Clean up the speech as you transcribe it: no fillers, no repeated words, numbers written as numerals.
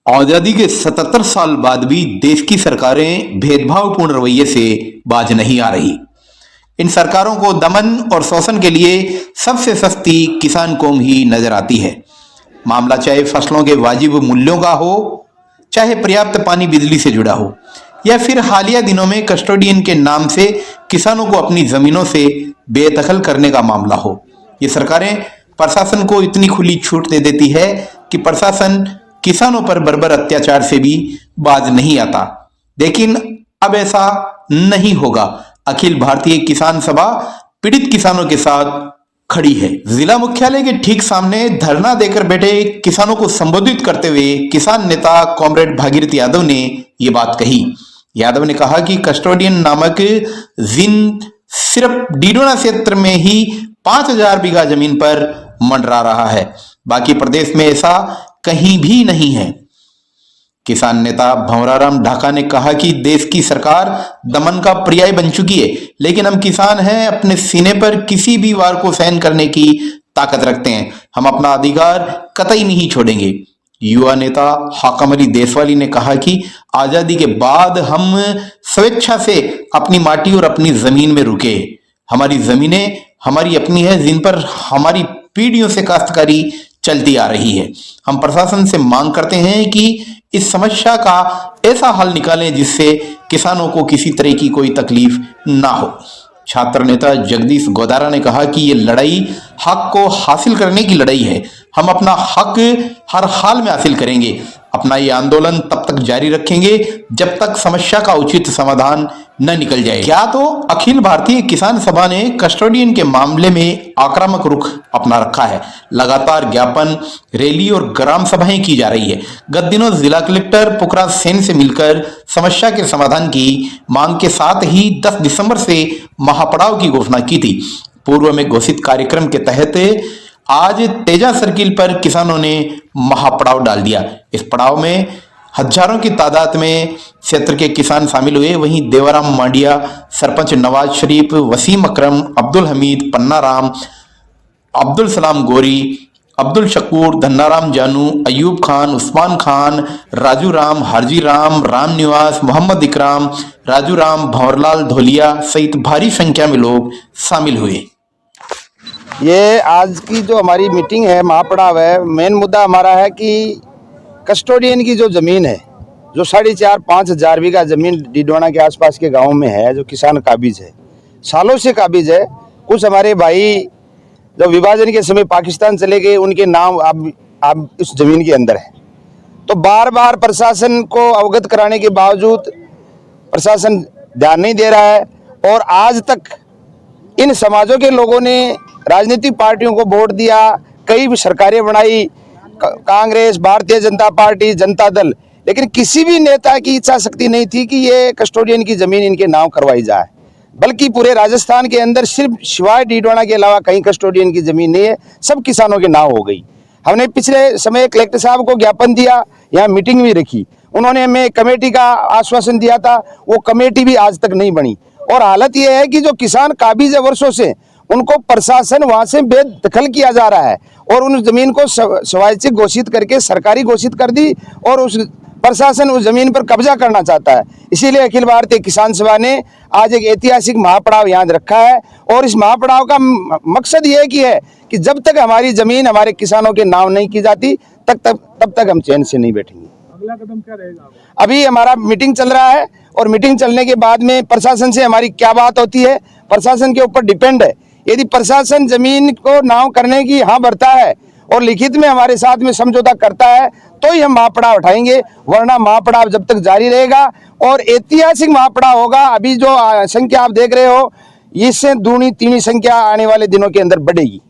आजादी के 77 साल बाद भी देश की सरकारें भेदभावपूर्ण रवैये से बाज नहीं आ रही। इन सरकारों को दमन और शोषण के लिए सबसे सस्ती किसान कौम ही नजर आती है। मामला चाहे फसलों के वाजिब मूल्यों का हो, चाहे पर्याप्त पानी बिजली से जुड़ा हो, या फिर हालिया दिनों में कस्टोडियन के नाम से किसानों को अपनी जमीनों से बेदखल करने का मामला हो। ये सरकारें प्रशासन को इतनी खुली छूट दे देती है कि प्रशासन किसानों पर बर्बर अत्याचार से भी बाज नहीं आता। लेकिन अब ऐसा नहीं होगा। अखिल भारतीय किसान सभा पीड़ित किसानों के साथ खड़ी है। जिला मुख्यालय के ठीक सामने धरना देकर बैठे किसानों को संबोधित करते हुए किसान नेता कॉमरेड भागीरथ यादव ने ये बात कही। यादव ने कहा कि कस्टोडियन नामक जिन सिर्फ डीडोना क्षेत्र में ही 5000 बीघा जमीन पर मंडरा रहा है, बाकी प्रदेश में ऐसा कहीं भी नहीं है। किसान नेता भंवराराम ढाका ने कहा कि देश की सरकार दमन का पर्याय बन चुकी है, लेकिन हम किसान हैं, अपने सीने पर किसी भी वार को सहन करने की ताकत रखते हैं। हम अपना अधिकार कतई नहीं छोड़ेंगे। युवा नेता हाकम अली देशवाली ने कहा कि आजादी के बाद हम स्वेच्छा से अपनी माटी और अपनी जमीन में रुके। हमारी जमीनें हमारी अपनी है, जिन पर हमारी पीढ़ियों से काश्तकारी चलती आ रही है। हम प्रशासन से मांग करते हैं कि इस समस्या का ऐसा हल निकालें जिससे किसानों को किसी तरह की कोई तकलीफ ना हो। छात्र नेता जगदीश गोदारा ने कहा कि ये लड़ाई हक को हासिल करने की लड़ाई है। हम अपना हक हर हाल में हासिल करेंगे। अपना ये आंदोलन तब तक जारी रखेंगे जब तक समस्या का उचित समाधान न निकल जाए। क्या तो अखिल भारतीय किसान सभा ने कस्टोडियन के मामले में आक्रामक रुख अपना रखा है। लगातार ज्ञापन, रैली और ग्राम सभाएं की जा रही है। गत दिनों जिला कलेक्टर पुखराज सेन से मिलकर समस्या के समाधान की मांग के साथ ही 10 दिसंबर से महापड़ाव की घोषणा की थी। पूर्व में घोषित कार्यक्रम के तहत आज तेजा सर्किल पर किसानों ने महापड़ाव डाल दिया। इस पड़ाव में हजारों की तादाद में क्षेत्र के किसान शामिल हुए। वहीं देवाराम मांडिया, सरपंच नवाज शरीफ, वसीम अकरम, अब्दुल हमीद, पन्ना राम, अब्दुल सलाम गोरी, अब्दुल शकूर, धन्नाराम जानू, अयूब खान, उस्मान खान, राजू राम, हरजी राम, राम निवास, मोहम्मद इकराम, राजू राम, भंवरलाल धोलिया सहित भारी संख्या में लोग शामिल हुए। ये आज की जो हमारी मीटिंग है, महापड़ाव है, मेन मुद्दा हमारा है कि कस्टोडियन की जो ज़मीन है, जो 4.5-5 हज़ार बीघा ज़मीन डीडोना के आसपास के गांव में है, जो किसान काबिज है, सालों से काबिज है। कुछ हमारे भाई जब विभाजन के समय पाकिस्तान चले गए, उनके नाम अब इस ज़मीन के अंदर है। तो बार बार प्रशासन को अवगत कराने के बावजूद प्रशासन ध्यान नहीं दे रहा है। और आज तक इन समाजों के लोगों ने राजनीतिक पार्टियों को वोट दिया, कई भी सरकारें बनाई, कांग्रेस, भारतीय जनता पार्टी, जनता दल, लेकिन किसी भी नेता की इच्छा शक्ति नहीं थी कि ये कस्टोडियन की जमीन इनके नाम करवाई जाए। बल्कि पूरे राजस्थान के अंदर सिर्फ सिवाय डीडोना के अलावा कहीं कस्टोडियन की जमीन नहीं है, सब किसानों के नाम हो गई। हमने पिछले समय कलेक्टर साहब को ज्ञापन दिया, यहाँ मीटिंग भी रखी, उन्होंने हमें कमेटी का आश्वासन दिया था, वो कमेटी भी आज तक नहीं बनी। और हालत ये है कि जो किसान काबिज है वर्षों से, उनको प्रशासन वहां से बेदखल किया जा रहा है और उन जमीन को स्वैच्छिक घोषित करके सरकारी घोषित कर दी और उस प्रशासन उस जमीन पर कब्जा करना चाहता है। इसीलिए अखिल भारतीय किसान सभा ने आज एक ऐतिहासिक महापड़ाव यहाँ रखा है। और इस महापड़ाव का मकसद ये कि जब तक हमारी जमीन हमारे किसानों के नाम नहीं की जाती तब तक हम चैन से नहीं बैठेंगे। अगला कदम क्या रहेगा? अभी हमारा मीटिंग चल रहा है और मीटिंग चलने के बाद में प्रशासन से हमारी क्या बात होती है, प्रशासन के ऊपर डिपेंड है। यदि प्रशासन जमीन को नाम करने की हाँ भरता है और लिखित में हमारे साथ में समझौता करता है तो ही हम महापड़ाव उठाएंगे, वरना महापड़ाव जब तक जारी रहेगा और ऐतिहासिक महापड़ाव होगा। अभी जो संख्या आप देख रहे हो, इससे दूनी तीनी संख्या आने वाले दिनों के अंदर बढ़ेगी।